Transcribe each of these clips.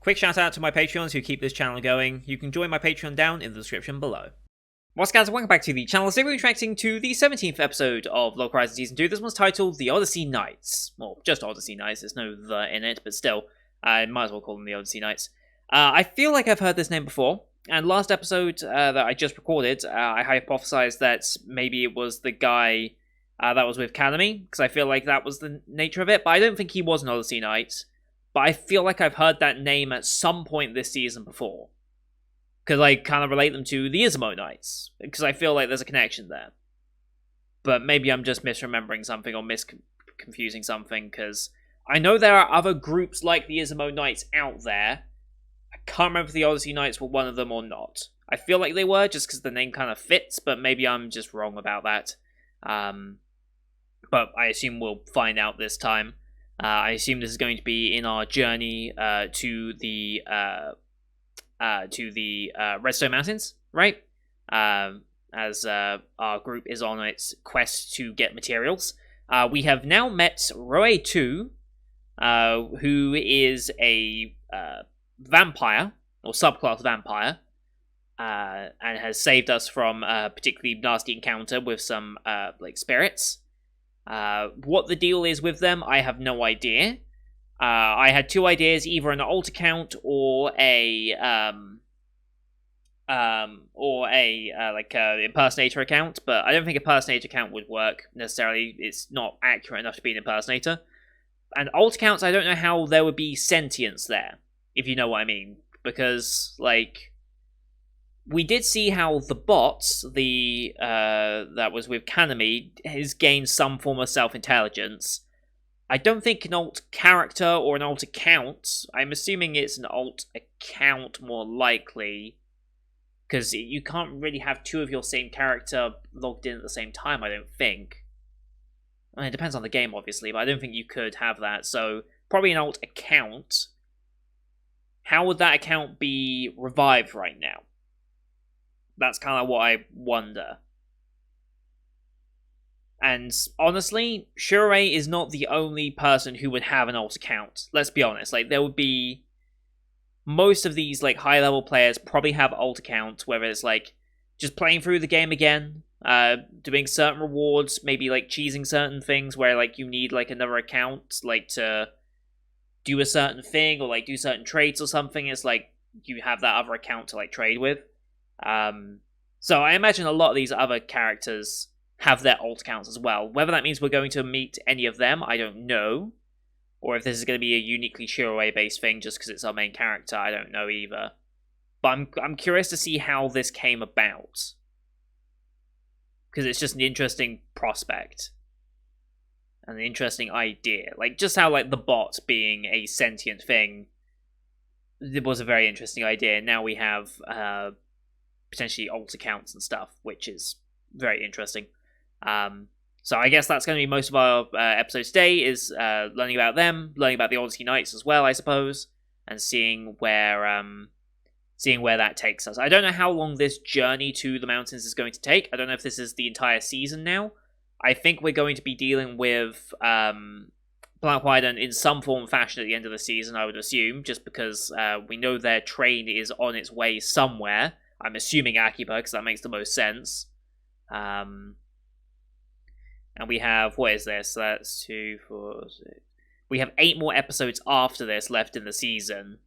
Quick shout out to my Patreons who keep this channel going. You can join my Patreon down in the description below. What's guys, welcome back to the channel. Today we're reacting to the 17th episode of Local Horizon Season 2. This one's titled The Odyssey Nights. Well, just Odyssey Nights, there's no "the" in it, but still, I might as well call them The Odyssey Nights. I feel like I've heard this name before, and last episode that I just recorded, I hypothesized that maybe it was the guy that was with Kanami, because I feel like that was the nature of it, but I don't think he was an Odyssey Knight. But I feel like I've heard that name at some point this season before. Because I kind of relate them to the Izumo Knights. Because I feel like there's a connection there. But maybe I'm just misremembering something or confusing something. Because I know there are other groups like the Izumo Knights out there. I can't remember if the Odyssey Knights were one of them or not. I feel like they were just because the name kind of fits. But maybe I'm just wrong about that. But I assume we'll find out this time. I assume this is going to be in our journey to the Redstone Mountains, right? As our group is on its quest to get materials. We have now met Roe 2, who is a vampire, or subclass vampire, and has saved us from a particularly nasty encounter with some spirits. What the deal is with them, I have no idea. I had two ideas, either an alt account or a impersonator account, but I don't think a impersonator account would work necessarily. It's not accurate enough to be an impersonator. And alt accounts, I don't know how there would be sentience there, if you know what I mean, because we did see how the bot, that was with Kanami, has gained some form of self-intelligence. I don't think an alt character or an alt account, I'm assuming it's an alt account more likely, because you can't really have two of your same character logged in at the same time, I don't think. I mean, it depends on the game, obviously, but I don't think you could have that, so probably an alt account. How would that account be revived right now? That's kind of what I wonder. And honestly, Shure is not the only person who would have an alt account. Let's be honest. There would be... Most of these, high-level players probably have alt accounts, whether it's, just playing through the game again, doing certain rewards, maybe, cheesing certain things where, you need, another account, to do a certain thing, or, do certain trades or something. It's, you have that other account to, trade with. So I imagine a lot of these other characters have their alt accounts as well. Whether that means we're going to meet any of them, I don't know. Or if this is going to be a uniquely Shiroi-based thing just because it's our main character, I don't know either. But I'm curious to see how this came about. Because it's just an interesting prospect. And an interesting idea. Just how, the bot being a sentient thing, it was a very interesting idea. Now we have... potentially alt accounts and stuff, which is very interesting. So I guess that's going to be most of our episode today, is learning about them, learning about the Odyssey Knights as well, I suppose, and seeing where that takes us. I don't know how long this journey to the mountains is going to take. I don't know if this is the entire season now. I think we're going to be dealing with Black White in some form or fashion at the end of the season, I would assume, just because we know their train is on its way somewhere. I'm assuming Akiba, because that makes the most sense. And we have, what is this? That's 2, 4, 6. We have 8 more episodes after this left in the season.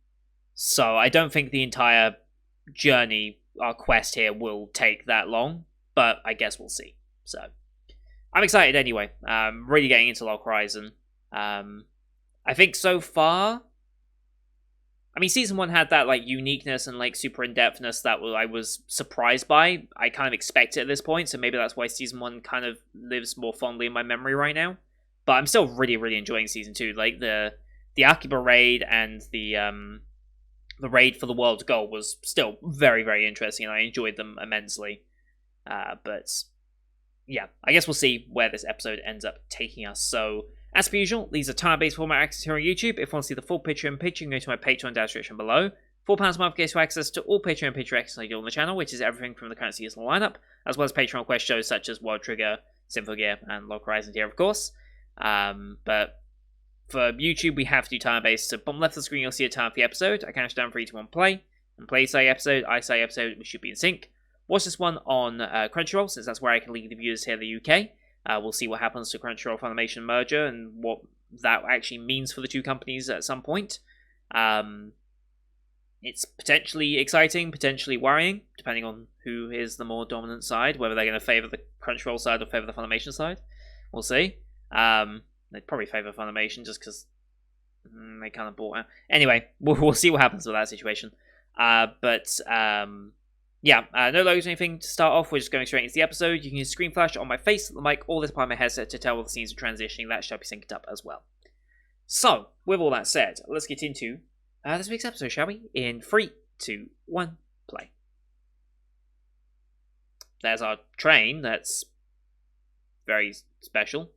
So I don't think the entire journey, our quest here, will take that long. But I guess we'll see. So I'm excited anyway. Really getting into Local Horizon. I think so far... I mean, Season 1 had that, uniqueness and, super in-depthness that I was surprised by. I kind of expect it at this point, so maybe that's why Season 1 kind of lives more fondly in my memory right now. But I'm still really, really enjoying Season 2. The Akiba raid and the raid for the World's Goal was still very, very interesting, and I enjoyed them immensely. But, yeah, I guess we'll see where this episode ends up taking us. So... As per usual, these are time-based format access here on YouTube. If you want to see the full picture in picture, you can go to my Patreon description below. £4 a month gets you access to all Patreon and picture access I do on the channel, which is everything from the current season lineup, as well as Patreon request shows such as World Trigger, Symphogear, and Local Horizon here, of course. But for YouTube, we have to do time based. So bottom left of the screen, you'll see a time for the episode. I count down 3, 2, 1, play. And play say episode, I say episode, we should be in sync. Watch this one on Crunchyroll, since that's where I can leave the viewers here in the UK. We'll see what happens to Crunchyroll Funimation merger and what that actually means for the two companies at some point. It's potentially exciting, potentially worrying, depending on who is the more dominant side, whether they're going to favour the Crunchyroll side or favour the Funimation side. We'll see. They'd probably favour Funimation just because they kind of bought out. Anyway, we'll see what happens with that situation. Yeah, no logos or anything to start off. We're just going straight into the episode. You can use screen flash on my face, the mic, or this part of my headset to tell all the scenes are transitioning. That shall be synced up as well. So, with all that said, let's get into this week's episode, shall we? In 3, 2, 1, play. There's our train. That's very special.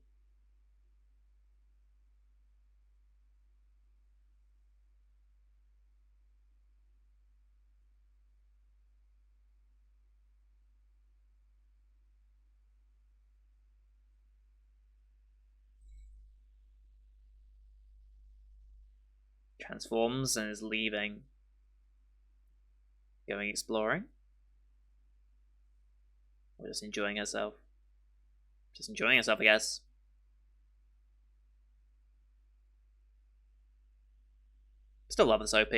Transforms and is leaving. Going exploring. Or just enjoying herself. Just enjoying herself, I guess. Still love this OP.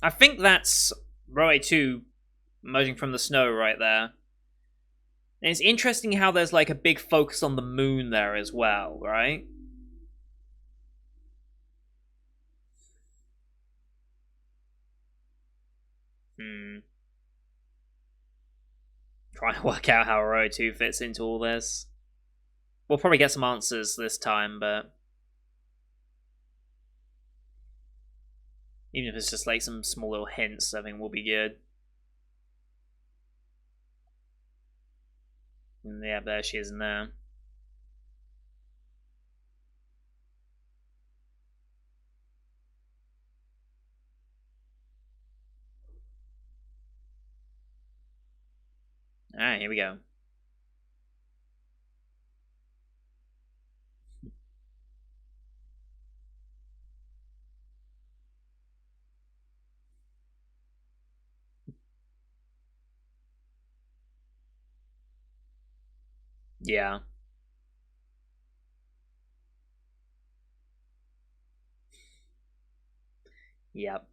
I think that's Roy 2 emerging from the snow right there. And it's interesting how there's like a big focus on the moon there as well, right? Trying to work out how Roy 2 fits into all this. We'll probably get some answers this time, but even if it's just like some small little hints, I think will be good. And yeah, there she is in there. Alright, here we go. Yeah. Yep.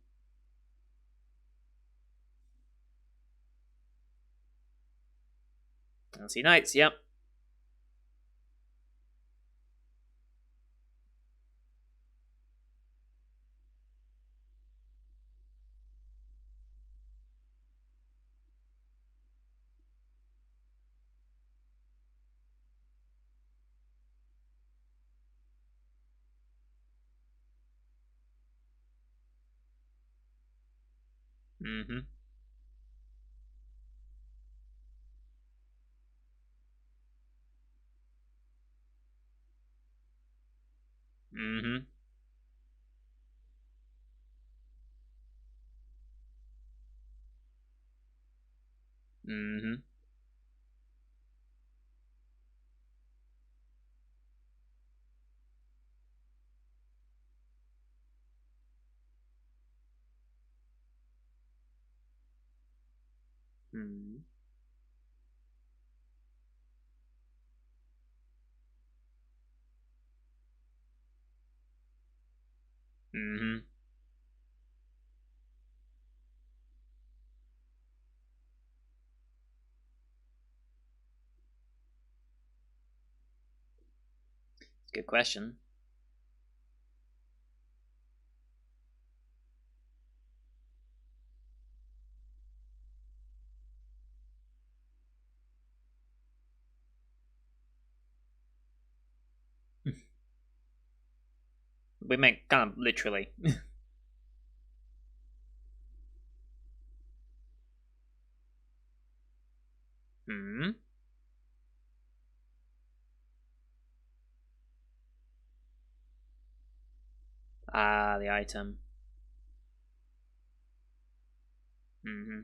I'll see Knights, yep. Mm-hmm. Mm-hmm. Mm-hmm. Mm-hmm. Mm-hmm. Good question. we meant kind of literally. Hmm. Ah, the item. Hmm.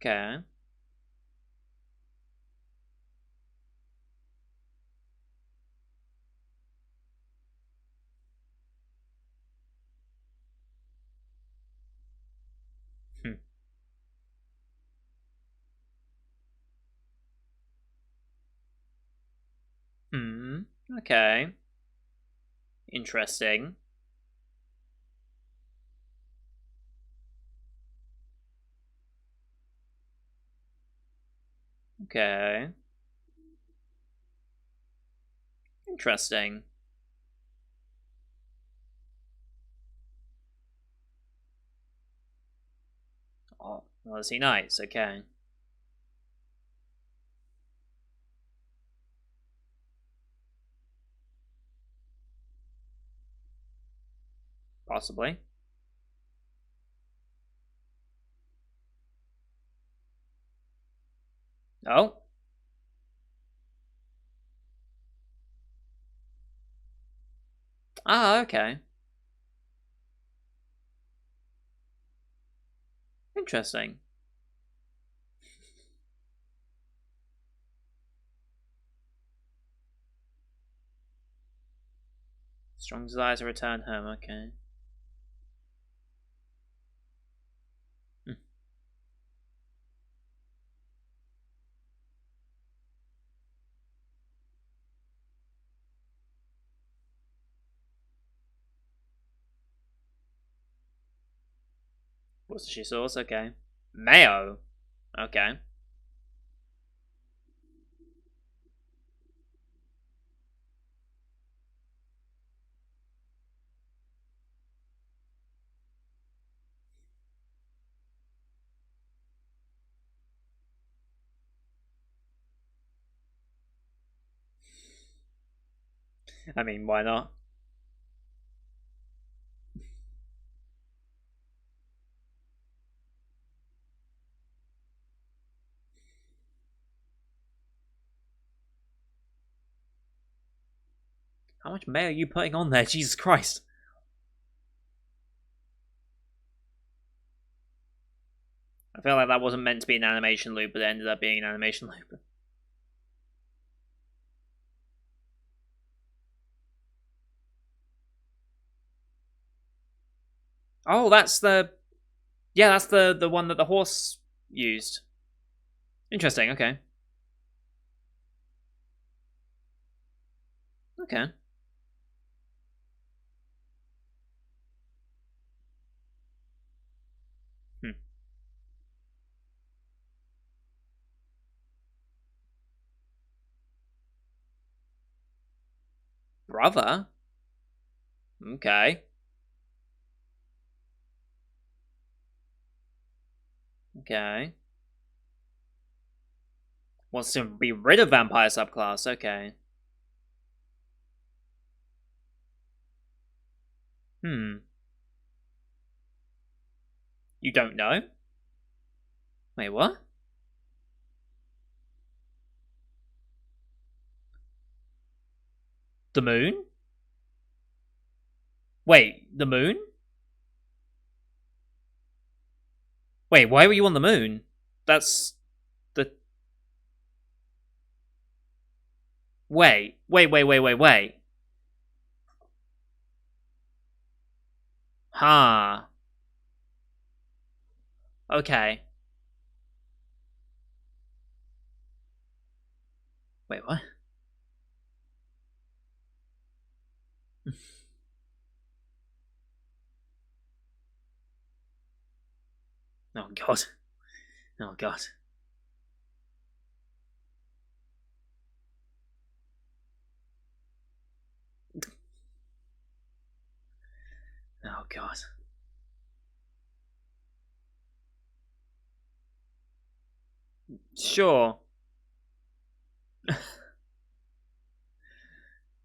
Okay. Hmm. Hmm. Okay. Interesting. Okay. Interesting. Oh, well, is he nice? Okay. Possibly. Oh. Ah, okay. Interesting. Strong desire to return home. Okay. Hmm. What's she sauce? Okay. Mayo. Okay. I mean, why not? How much mayo are you putting on there? Jesus Christ. I feel like that wasn't meant to be an animation loop, but it ended up being an animation loop. Oh, that's the yeah, that's the one that the horse used. Interesting. Okay. Okay. Hmm. Brother. Okay. Okay. Wants to be rid of vampire subclass. Okay. Hmm. You don't know? Wait, what? The moon? Wait, the moon? Wait, why were you on the moon? That's the. Wait. Huh. Okay. Wait, what? Oh, God. Oh, God. God. Sure.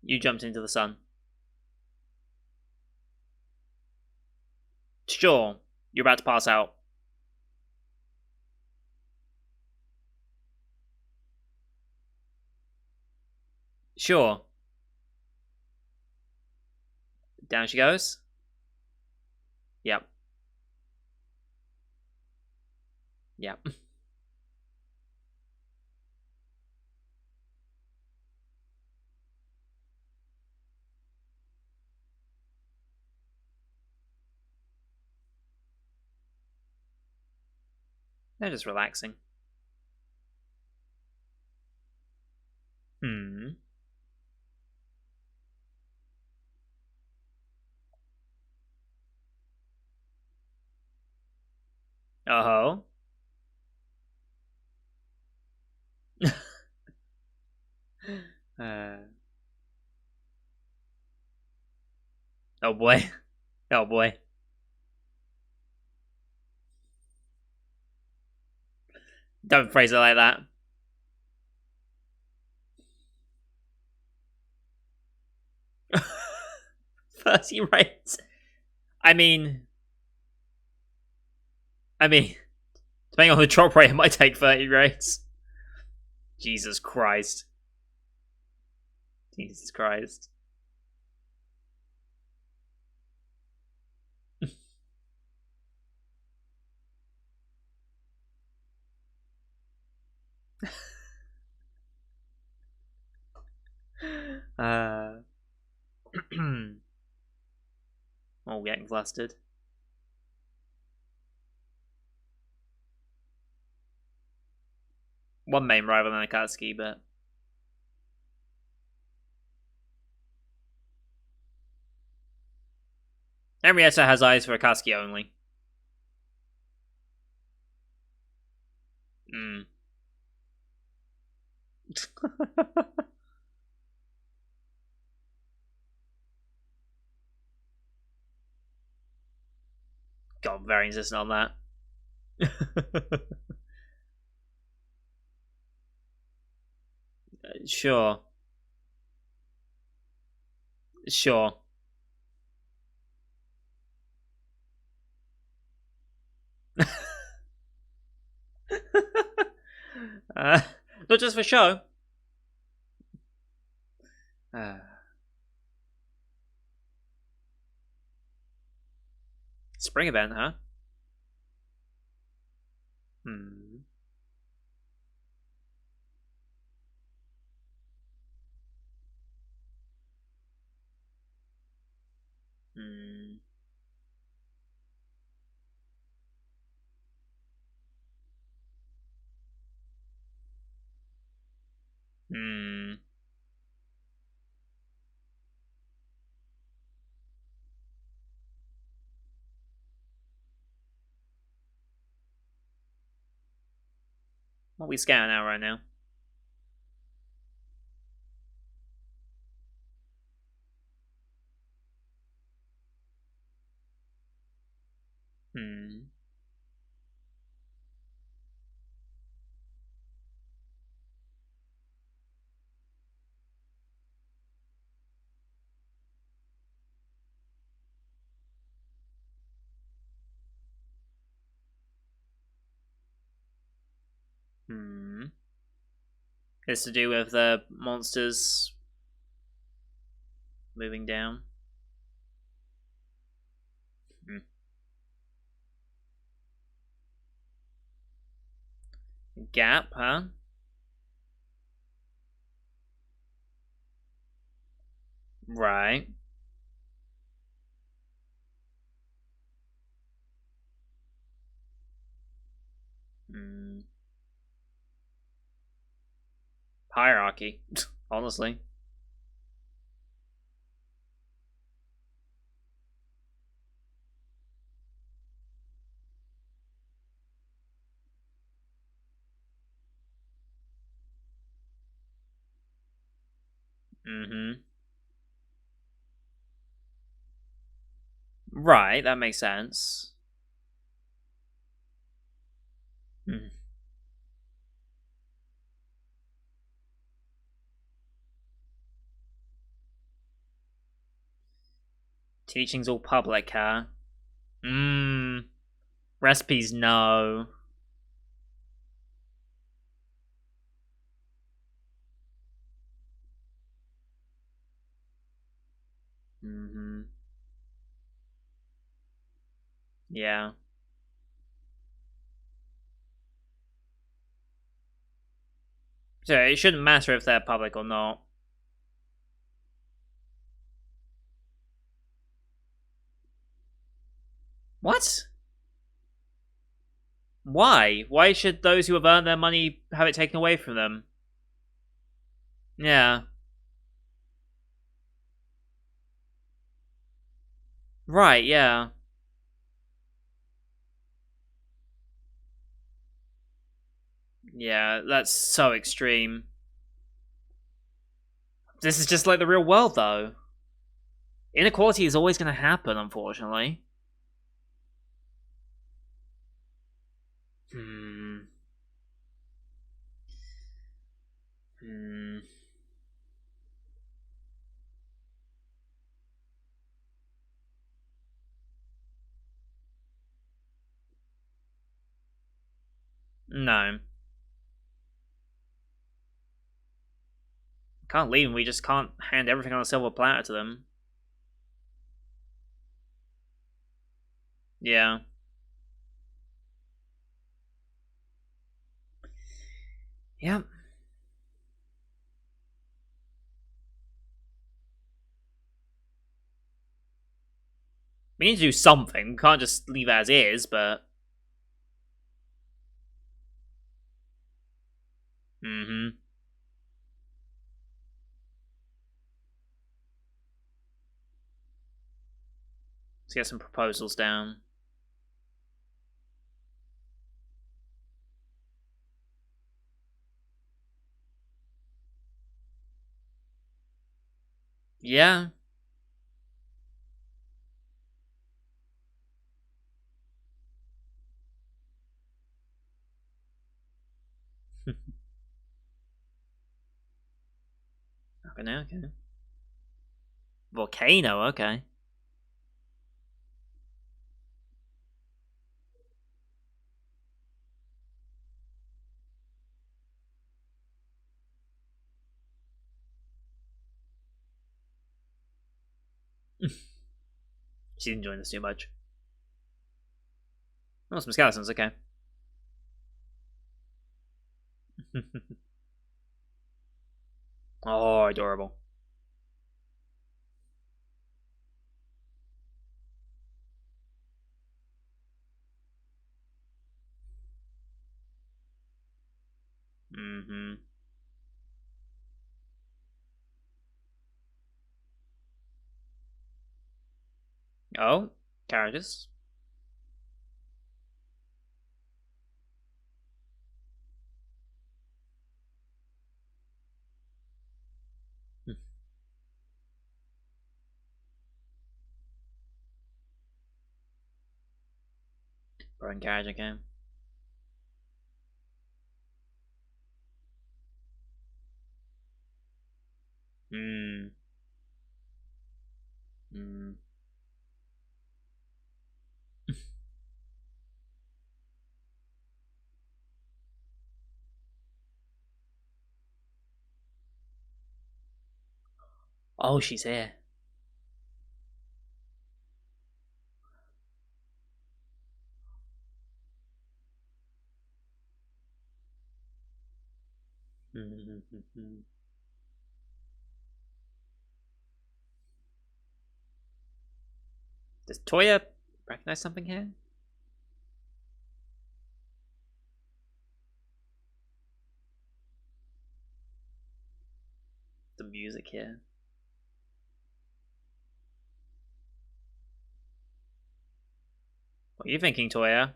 You jumped into the sun. Sure. You're about to pass out. Sure. Down she goes. Yep. Yep. They're just relaxing. Hmm. Oh. uh, oh boy. Oh boy. Don't phrase it like that. 30 rates. I mean, I mean, depending on the drop rate, it might take 30 rates. Jesus Christ. Jesus Christ. Uh, all getting flustered. One main rival than Akatsuki, but Henrietta has eyes for Akatsuki only. Mm. God, very insistent on that. Sure. Sure. uh, not just for show. Uh, spring event, huh? Hmm. Hmm. Hmm. What are we scanning out right now? Hmm. Hmm. It's to do with the monsters moving down. Hmm. Gap, huh? Right. Hmm. Hierarchy. Honestly. Mm-hmm. Right, that makes sense. Hmm. Teaching's all public, huh? Mmm. Recipes, no. Mm-hmm. Yeah. So it shouldn't matter if they're public or not. What? Why? Why should those who have earned their money have it taken away from them? Yeah. Right, yeah. Yeah, that's so extreme. This is just like the real world, though. Inequality is always going to happen, unfortunately. Hmm. Hmm. No. Can't leave them. We just can't hand everything on a silver platter to them. Yeah. Yep. We need to do something. We can't just leave as is, but. Mm hmm. Let's get some proposals down. Yeah. Okay, okay. Volcano, okay. She's enjoying this too much. Oh, some skeletons, okay. Oh, adorable. Mm-hmm. Oh, carriages. Broken carriage again. Hmm. Hmm. Oh, she's here. Does Toya recognize something here? The music here. What are you thinking, Toya?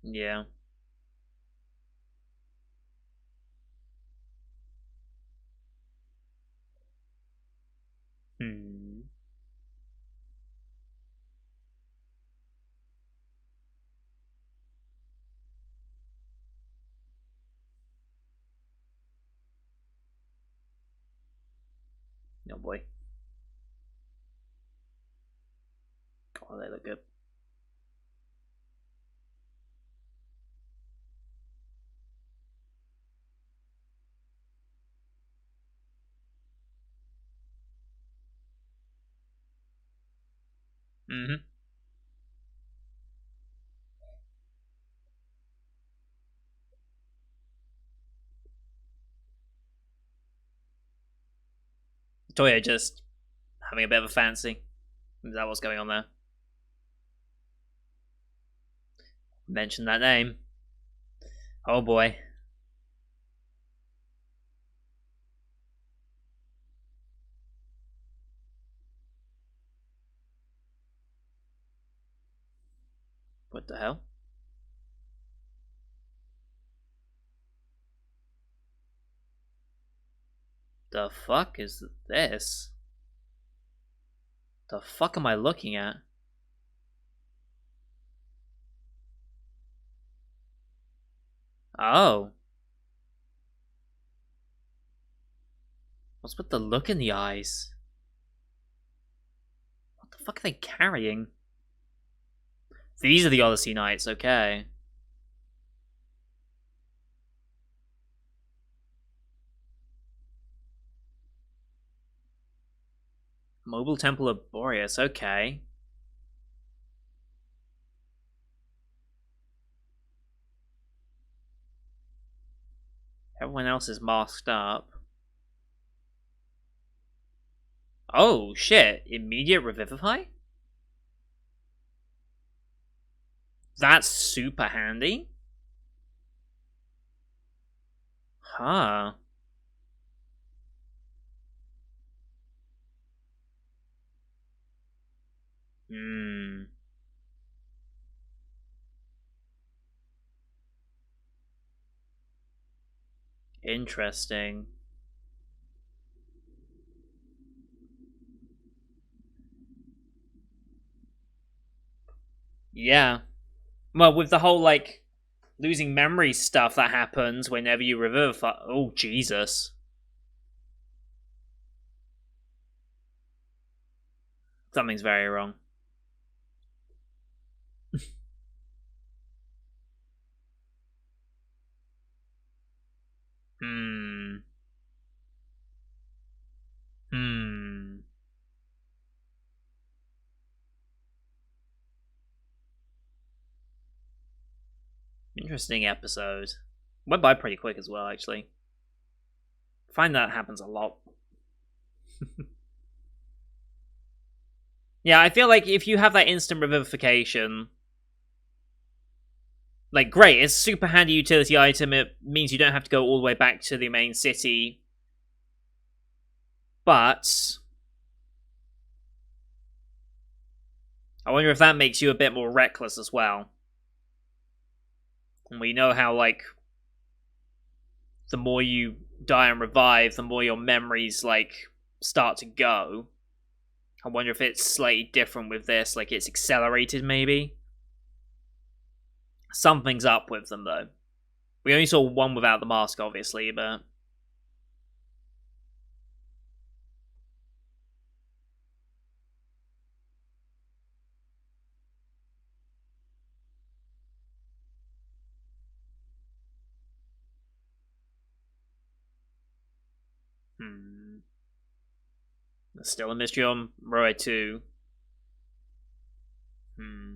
Yeah. Hmm. Oh boy. Oh, they look good. Mm-hmm. Toya just having a bit of a fancy. Is that what's going on there? Mention that name. Oh boy. What the hell? The fuck is this? The fuck am I looking at? Oh. What's with the look in the eyes? What the fuck are they carrying? These are the Odyssey Knights, okay. Mobile Temple of Boreas, okay. Everyone else is masked up. Oh, shit. Immediate Revivify? That's super handy. Huh. Hmm. Interesting. Yeah. Well, with the whole, like, losing memory stuff that happens whenever you revivify. Oh, Jesus. Something's very wrong. Hmm. Hmm. Interesting episode. Went by pretty quick as well, actually. I find that happens a lot. Yeah, I feel like if you have that instant revivification, like, great, it's a super handy utility item. It means you don't have to go all the way back to the main city. But I wonder if that makes you a bit more reckless as well. And we know how, like, the more you die and revive, the more your memories, like, start to go. I wonder if it's slightly different with this, like it's accelerated maybe. Something's up with them though. We only saw one without the mask, obviously, but there's still a mystery on Roy 2. Hmm.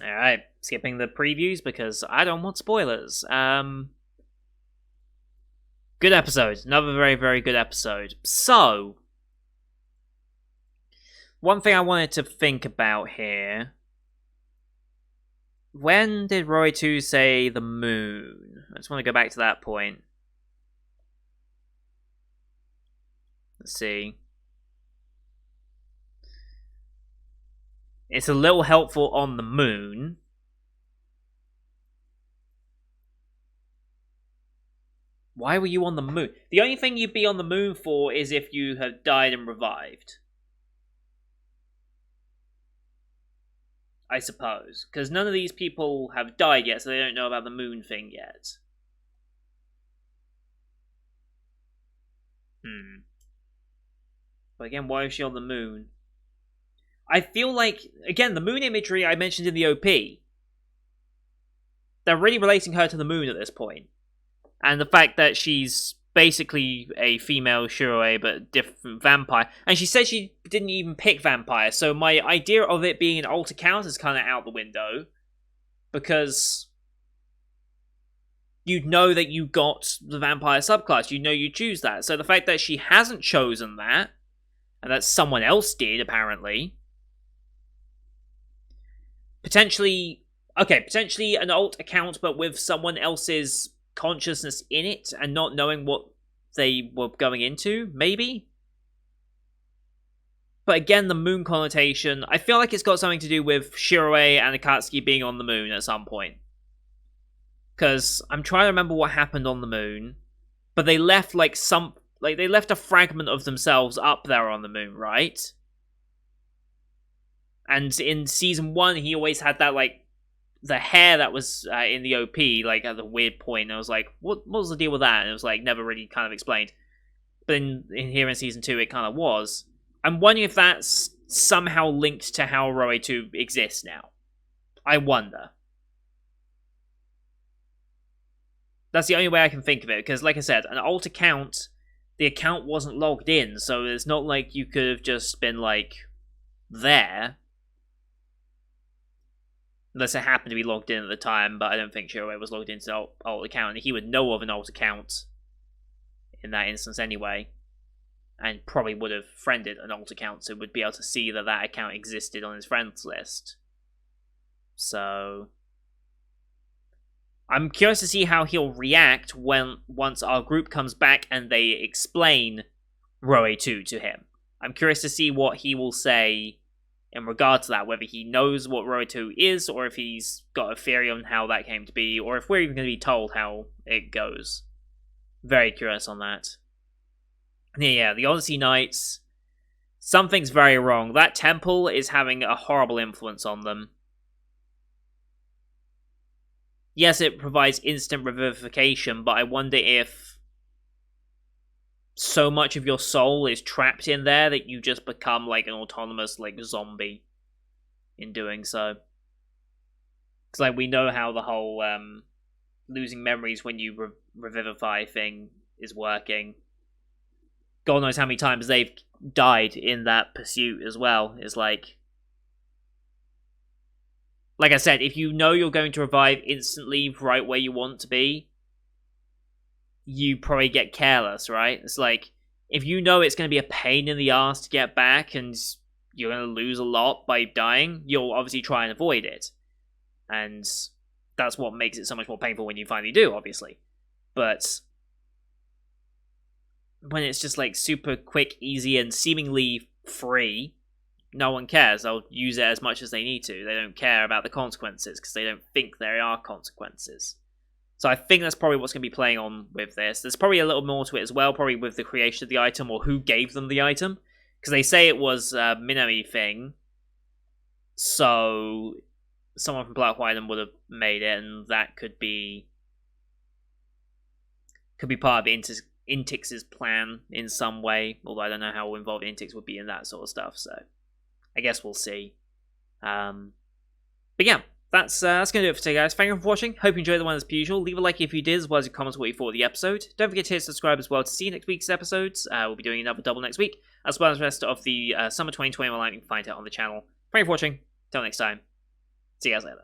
Alright, skipping the previews because I don't want spoilers. Good episode. Another very, very good episode. So, one thing I wanted to think about here. When did Roy 2 say the moon? I just want to go back to that point. Let's see. It's a little helpful on the moon. Why were you on the moon? The only thing you'd be on the moon for is if you have died and revived. I suppose. Because none of these people have died yet, so they don't know about the moon thing yet. But again, why is she on the moon? I feel like, again, the moon imagery I mentioned in the OP. They're really relating her to the moon at this point. And the fact that she's basically a female Shiroi, but a different vampire. And she said she didn't even pick vampire, so my idea of it being an alt account is kind of out the window. Because you'd know that you got the vampire subclass, you know you choose that. So the fact that she hasn't chosen that, and that someone else did, apparently. Potentially an alt account, but with someone else's consciousness in it, and not knowing what they were going into, maybe? But again, the moon connotation, I feel like it's got something to do with Shiroi and Akatsuki being on the moon at some point. Because I'm trying to remember what happened on the moon, but they left they left a fragment of themselves up there on the moon, right? And in season 1, he always had that, the hair that was in the OP, at the weird point. And I was like, what was the deal with that? And it was, never really kind of explained. But in here in season 2, it kind of was. I'm wondering if that's somehow linked to how Roe 2 exists now. I wonder. That's the only way I can think of it, because, like I said, an alt account, the account wasn't logged in, so it's not like you could have just been, there. Unless it happened to be logged in at the time, but I don't think Shiroi was logged into the alt account, and he would know of an alt account in that instance anyway, and probably would have friended an alt account, so would be able to see that that account existed on his friends list. So I'm curious to see how he'll react once our group comes back and they explain Roe 2 to him. I'm curious to see what he will say in regard to that, whether he knows what Roe 2 is, or if he's got a theory on how that came to be, or if we're even going to be told how it goes. Very curious on that. Yeah, the Odyssey Knights, something's very wrong. That temple is having a horrible influence on them. Yes, it provides instant revivification, but I wonder if so much of your soul is trapped in there that you just become an autonomous zombie in doing so. Because we know how the whole losing memories when you revivify thing is working. God knows how many times they've died in that pursuit as well. It's like I said, if you know you're going to revive instantly right where you want to be, you probably get careless, right? It's if you know it's going to be a pain in the ass to get back and you're going to lose a lot by dying, you'll obviously try and avoid it. And that's what makes it so much more painful when you finally do, obviously. But when it's just super quick, easy, and seemingly free, no one cares. They'll use it as much as they need to. They don't care about the consequences because they don't think there are consequences. So I think that's probably what's going to be playing on with this. There's probably a little more to it as well, probably with the creation of the item or who gave them the item. Because they say it was a Minami thing. So someone from Black Island would have made it, and that could be part of Intix's plan in some way. Although I don't know how involved Intix would be in that sort of stuff, so I guess we'll see. But yeah, that's going to do it for today, guys. Thank you for watching. Hope you enjoyed the one as per usual. Leave a like if you did, as well as your comments what you thought of the episode. Don't forget to hit subscribe as well to see next week's episodes. We'll be doing another double next week, as well as the rest of the summer 2021 lineup you can find out on the channel. Thank you for watching. Till next time. See you guys later.